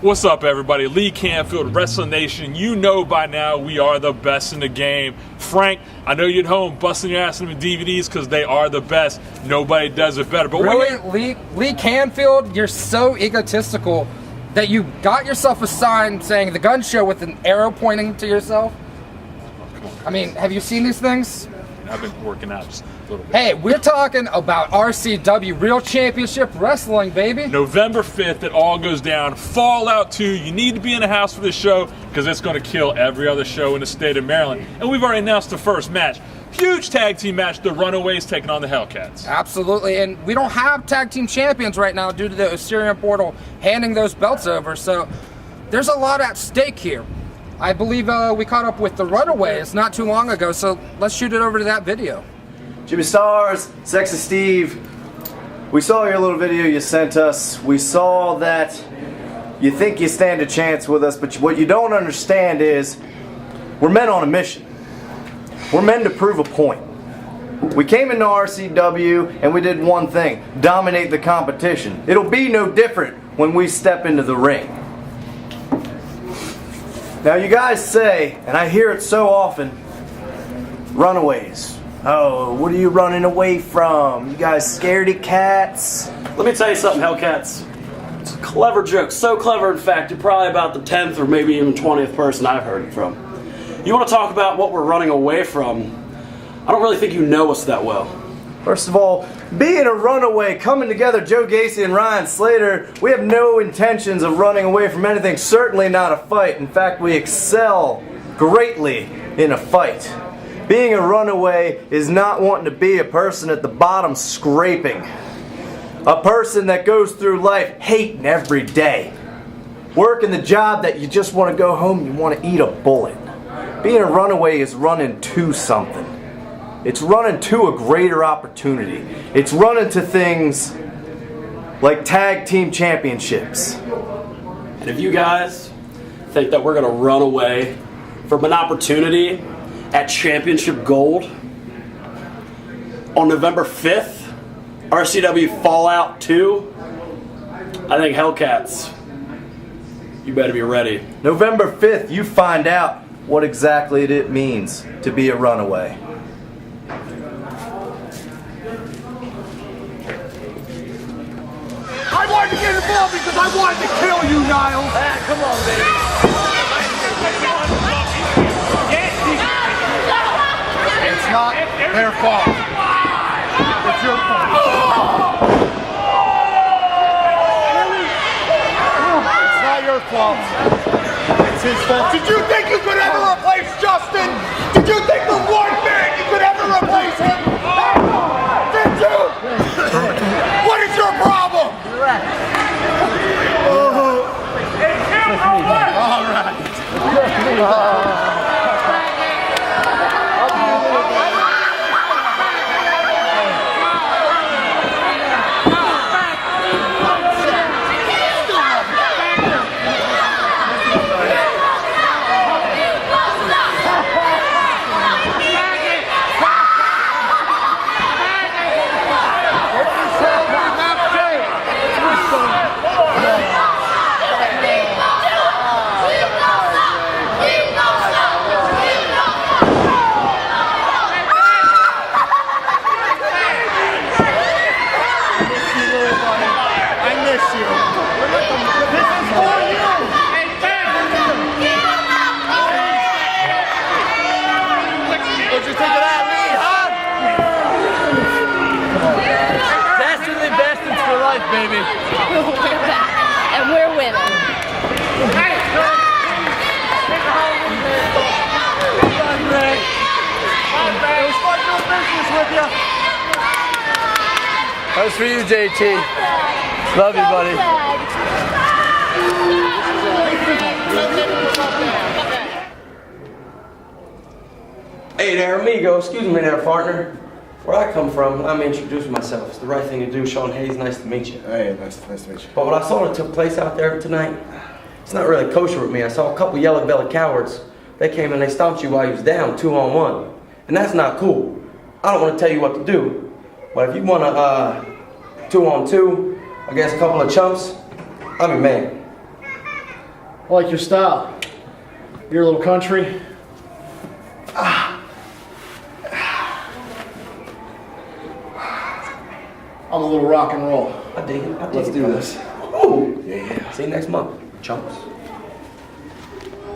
What's up, everybody? Lee Canfield, Wrestling Nation. You know by now we are the best in the game. Frank, I know you're at home busting your ass in the DVDs because they are the best. Nobody does it better. But really, Lee Canfield, you're so egotistical that you got yourself a sign saying the gun show with an arrow pointing to yourself. I mean, have you seen these things? I've been working out just a little bit. Hey, we're talking about RCW, Real Championship Wrestling, baby. November 5th, it all goes down. Fallout 2, you need to be in the house for this show because it's going to kill every other show in the state of Maryland. And we've already announced the first match. Huge tag team match, the Runaways taking on the Hellcats. Absolutely, and we don't have tag team champions right now due to the Osirian portal handing those belts over, so there's a lot at stake here. I believe we caught up with the Runaways not too long ago, so let's shoot it over to that video. Jimmy Stars, Sexy Steve, we saw your little video you sent us. We saw that you think you stand a chance with us, but what you don't understand is we're men on a mission. We're men to prove a point. We came into RCW and we did one thing, dominate the competition. It'll be no different when we step into the ring. Now you guys say, and I hear it so often, Runaways. Oh, what are you running away from? You guys scaredy cats? Let me tell you something, Hellcats. It's a clever joke. So clever, in fact, you're probably about the 10th or maybe even 20th person I've heard it from. You want to talk about what we're running away from? I don't really think you know us that well. First of all, being a runaway, coming together, Joe Gacy and Ryan Slater, we have no intentions of running away from anything, certainly not a fight. In fact, we excel greatly in a fight. Being a runaway is not wanting to be a person at the bottom scraping. A person that goes through life hating every day. Working the job that you just want to go home and you want to eat a bullet. Being a runaway is running to something. It's running to a greater opportunity. It's running to things like tag team championships. And if you guys think that we're going to run away from an opportunity at Championship Gold on November 5th, RCW Fallout 2, I think Hellcats, you better be ready. November 5th, you find out what exactly it means to be a runaway. I wanted to get involved because I wanted to kill you, Niles. Come on, baby. It's not their fault. It's your fault. It's not your fault. It's his fault. Did you think you could ever replace Justin? Did you think the one man you could ever replace him? Did you? What is your problem? All right. Baby. We're back, and we're winning. That's for you, JT. Love you, buddy. Hey there, amigo. Excuse me there, partner. Where I come from, let me introduce myself. It's the right thing to do. Sean Hayes, nice to meet you. Hey, nice to meet you. But what I saw that took place out there tonight, it's not really kosher with me. I saw a couple yellow-bellied cowards. They came and they stomped you while you was down 2-on-1. And that's not cool. I don't want to tell you what to do. But if you want to 2-on-2 against a couple of chumps, I'm your man. I like your style. Your little country. I'm a little rock and roll. I dig it. Let's do this. Oh, yeah. See you next month, chumps.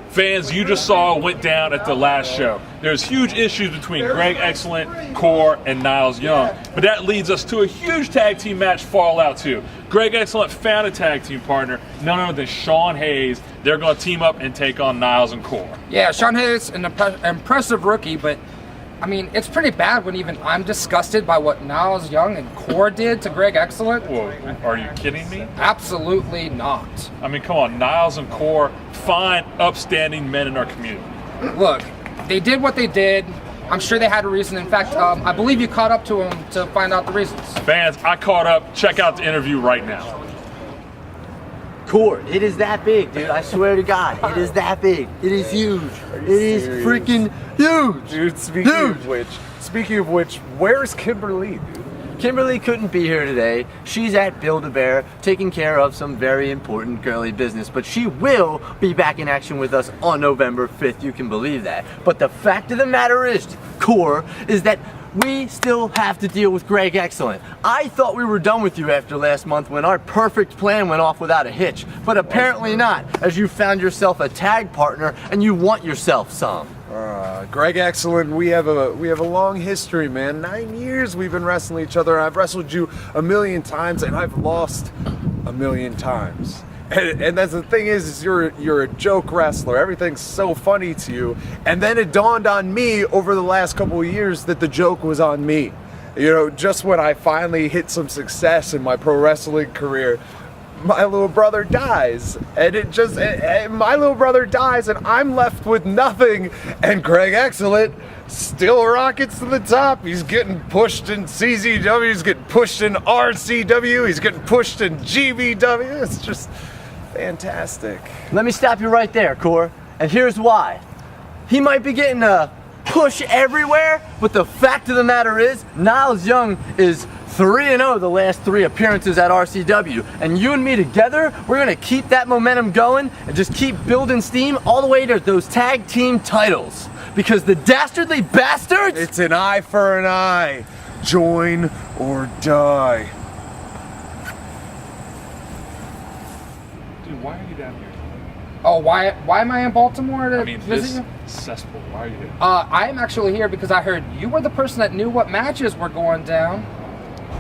Fans, you just saw what went down at the last show. There's huge issues between Greg Excellent, Core, and Niles Young. But that leads us to a huge tag team match Fallout 2. Greg Excellent found a tag team partner, none other than Sean Hayes. They're going to team up and take on Niles and Core. Yeah, Sean Hayes, an impressive rookie, but I mean, it's pretty bad when even I'm disgusted by what Niles Young and Core did to Greg Excellent. Whoa, are you kidding me? Absolutely not. I mean, come on, Niles and Core, fine, upstanding men in our community. Look, they did what they did. I'm sure they had a reason. In fact, I believe you caught up to them to find out the reasons. Fans, I caught up. Check out the interview right now. Core, it is that big, dude. I swear to God, it is that big. It is huge. It is freaking huge. Dude, speaking of which, where's Kimberly, dude? Kimberly couldn't be here today. She's at Build-A-Bear taking care of some very important girly business, but she will be back in action with us on November 5th. You can believe that. But the fact of the matter is, Core, is that we still have to deal with Greg Excellent. I thought we were done with you after last month when our perfect plan went off without a hitch, but apparently not, as you found yourself a tag partner and you want yourself some. Greg Excellent, we have a long history, man. 9 years we've been wrestling each other. I've wrestled you a million times and I've lost a million times. And that's the thing is you're a joke wrestler. Everything's so funny to you. And then it dawned on me over the last couple of years that the joke was on me. You know, just when I finally hit some success in my pro wrestling career, my little brother dies. And my little brother dies and I'm left with nothing. And Greg Excellent still rockets to the top. He's getting pushed in CZW, he's getting pushed in RCW, he's getting pushed in GBW. It's just fantastic. Let me stop you right there, Core. And here's why. He might be getting a push everywhere, but the fact of the matter is, Niles Young is 3-0 the last 3 appearances at RCW. And you and me together, we're gonna keep that momentum going and just keep building steam all the way to those tag team titles. Because the dastardly bastards! It's an eye for an eye. Join or die. Dude, why are you down here? Oh, why am I in Baltimore to I mean, visit this you? cesspool, why are you here? I am actually here because I heard you were the person that knew what matches were going down.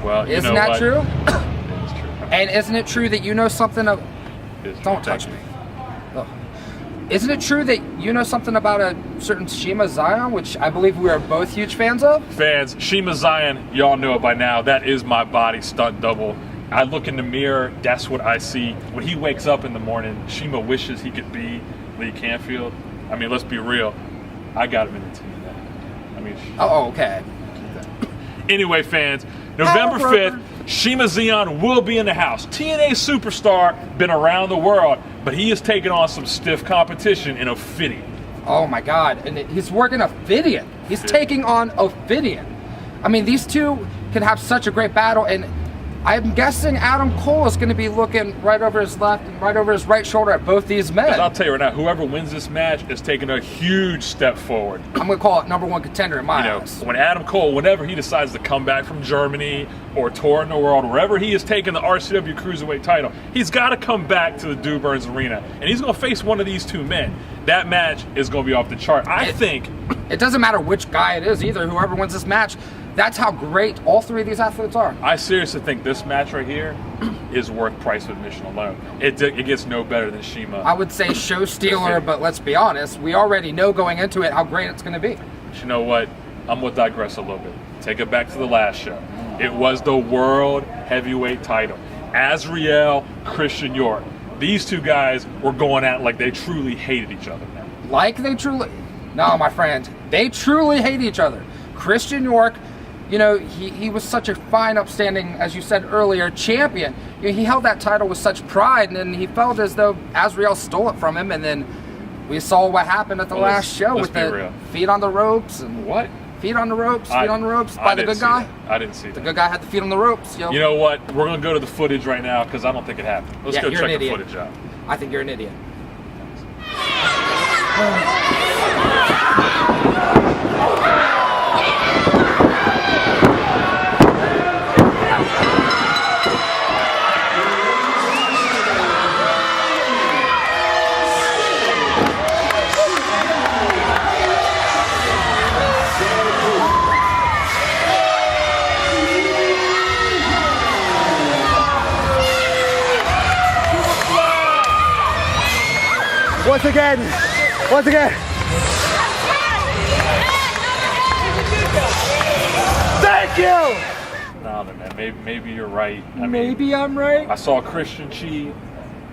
Well, you Isn't know that what? true? It is true. And isn't it true that you know something of... It is true. Don't touch me. Oh. Isn't it true that you know something about a certain Shima Zion, which I believe we are both huge fans of? Fans, Shima Zion, y'all know it by now. That is my body stunt double. I look in the mirror, that's what I see. When he wakes up in the morning, Shima wishes he could be Lee Canfield. I mean, let's be real. I got him in the team. I mean, Oh, okay. anyway, fans, November 5th, Shima Zion will be in the house. TNA superstar, been around the world, but he is taking on some stiff competition in Ophidian. Oh my God, and he's working Ophidian. He's taking on Ophidian. I mean, these two can have such a great battle, and I'm guessing Adam Cole is going to be looking right over his left and right over his right shoulder at both these men. I'll tell you right now, whoever wins this match is taking a huge step forward. I'm going to call it #1 contender in my eyes. When Adam Cole, whenever he decides to come back from Germany or tour in the world, wherever he is taking the RCW Cruiserweight title, he's got to come back to the Dew Burns Arena, and he's going to face one of these two men. That match is going to be off the chart. I think it doesn't matter which guy it is either. Whoever wins this match, that's how great all 3 of these athletes are. I seriously think this match right here is worth price of admission alone. It gets no better than Shima. I would say show stealer, but let's be honest, we already know going into it how great it's going to be. But you know what? I'm going to digress a little bit. Take it back to the last show. It was the World Heavyweight title. Azrael, Christian York. These two guys were going at it like they truly hated each other. Like they truly... No, my friend. They truly hate each other. Christian York, you know, he was such a fine, upstanding, as you said earlier, champion. You know, he held that title with such pride, and then he felt as though Azrael stole it from him, and then we saw what happened at the last show with the feet on the ropes. And what? Feet on the ropes by the good guy? I didn't see that. The good guy had the feet on the ropes, yo. You know what? We're going to go to the footage right now because I don't think it happened. Let's go check the footage out. I think you're an idiot. Once again. Thank you. No, man, maybe you're right. I mean, Maybe I'm right. I saw Christian cheat.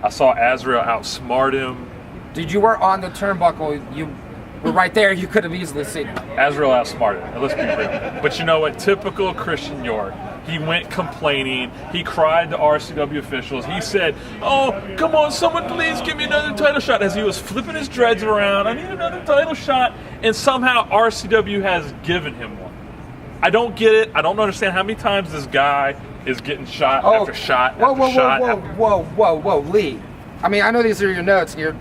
I saw Azrael outsmart him. Dude, you were on the turnbuckle. You were right there. You could have easily seen it. Azrael outsmarted him. Let's be real. But you know what? Typical Christian York. He went complaining. He cried to RCW officials. He said, "Oh, come on, someone please give me another title shot." As he was flipping his dreads around, "I need another title shot." And somehow RCW has given him one. I don't get it. I don't understand how many times this guy is getting shot after shot after shot. Whoa, Lee. I mean, I know these are your notes. Your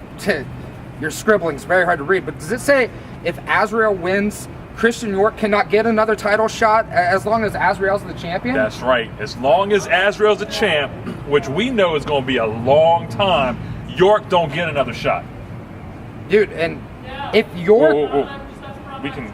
scribbling's very hard to read. But does it say if Azrael wins, Christian York cannot get another title shot as long as Azrael's the champion? That's right. As long as Azrael's the champ, which we know is going to be a long time, York don't get another shot. Dude, and if York... We can...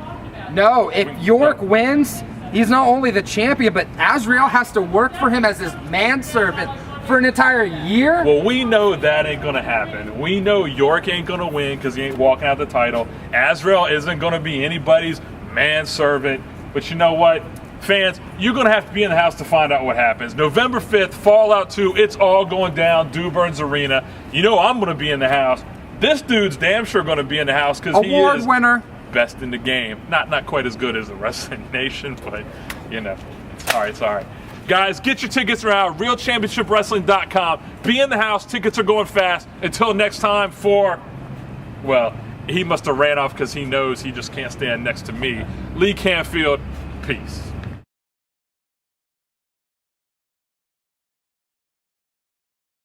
No, if York wins, he's not only the champion, but Azrael has to work for him as his manservant for an entire year? Well, we know that ain't going to happen. We know York ain't going to win because he ain't walking out the title. Azrael isn't going to be anybody's manservant. But you know what? Fans, you're going to have to be in the house to find out what happens. November 5th, Fallout 2, it's all going down, Duburn's Arena. You know I'm going to be in the house. This dude's damn sure going to be in the house because he is... Award winner. Best in the game. Not quite as good as the Wrestling Nation, but you know, it's all right. Guys, get your tickets around realchampionshipwrestling.com. Be in the house. Tickets are going fast. Until next time well, he must have ran off because he knows he just can't stand next to me. Lee Canfield, peace.